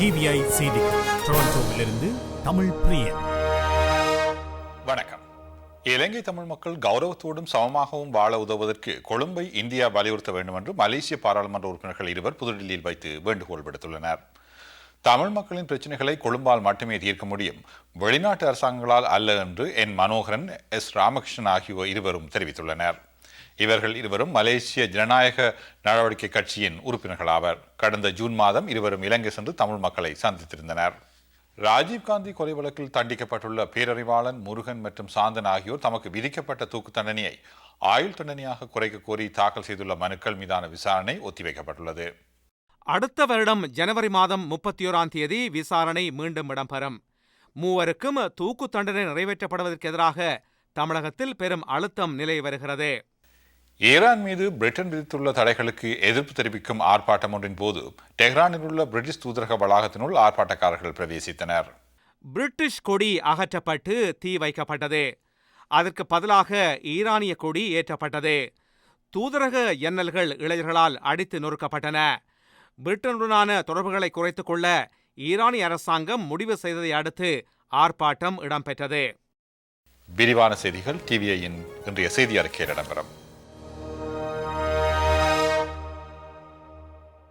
TVI செய்திகள் டொரண்டோவிலிருந்து தமிழ் பிரியன். வணக்கம். இலங்கை தமிழ் மக்கள் கௌரவத்தோடும் சமமாகவும் வாழ உதவுவதற்கு கொழும்பை இந்தியா வலியுறுத்த வேண்டும் என்று மலேசிய பாராளுமன்ற உறுப்பினர்கள் இருவர் புதுடில்லியில் வைத்து வேண்டுகோள் விடுத்துள்ளனர். தமிழ் மக்களின் பிரச்சினைகளை கொழும்பால் மட்டுமே தீர்க்க முடியும், வெளிநாட்டு அரசாங்கங்களால் அல்ல என்று என் மனோகரன், எஸ் ராமகிருஷ்ணன் ஆகியோர் இருவரும் தெரிவித்துள்ளனர். இவர்கள் இருவரும் மலேசிய ஜனநாயக நடவடிக்கை கட்சியின் உறுப்பினர்களாவர். கடந்த ஜூன் மாதம் இருவரும் இலங்கை சென்று தமிழ் மக்களை சந்தித்திருந்தனர். ராஜீவ்காந்தி கொலை வழக்கில் தண்டிக்கப்பட்டுள்ள பேரறிவாளன், முருகன் மற்றும் சாந்தன் ஆகியோர் தமக்கு விதிக்கப்பட்ட தூக்கு தண்டனையை ஆயுள் தண்டனையாக குறைக்க கோரி தாக்கல் செய்துள்ள மனுக்கள் மீதான விசாரணை ஒத்திவைக்கப்பட்டுள்ளது. அடுத்த வருடம் ஜனவரி மாதம் 31ஆம் தேதி விசாரணை மீண்டும் இடம்பெறும். மூவருக்கும் தூக்கு தண்டனை நிறைவேற்றப்படுவதற்கு எதிராக தமிழகத்தில் பெரும் அழுத்தம் நிலவி வருகிறது. ஈரான் மீது பிரிட்டன் விதித்துள்ள தடைகளுக்கு எதிர்ப்பு தெரிவிக்கும் ஆர்ப்பாட்டம் ஒன்றின் போது டெஹ்ரானில் உள்ள பிரிட்டிஷ் தூதரக வளாகத்தினுள் ஆர்ப்பாட்டக்காரர்கள் பிரவேசித்தனர். பிரிட்டிஷ் கொடி அகற்றப்பட்டு தீ வைக்கப்பட்டது. அதற்கு பதிலாக ஈரானிய கொடி ஏற்றப்பட்டது. தூதரக எண்ணல்கள் இளைஞர்களால் அடித்து நொறுக்கப்பட்டன. பிரிட்டனுடனான தொடர்புகளை குறைத்துக் கொள்ள ஈரானிய அரசாங்கம் முடிவு செய்ததை அடுத்து ஆர்ப்பாட்டம் இடம்பெற்றது. விரிவான செய்திகள் டிவிஐயின் இன்றைய செய்தி அறிக்கையில் இடம்பெறும்.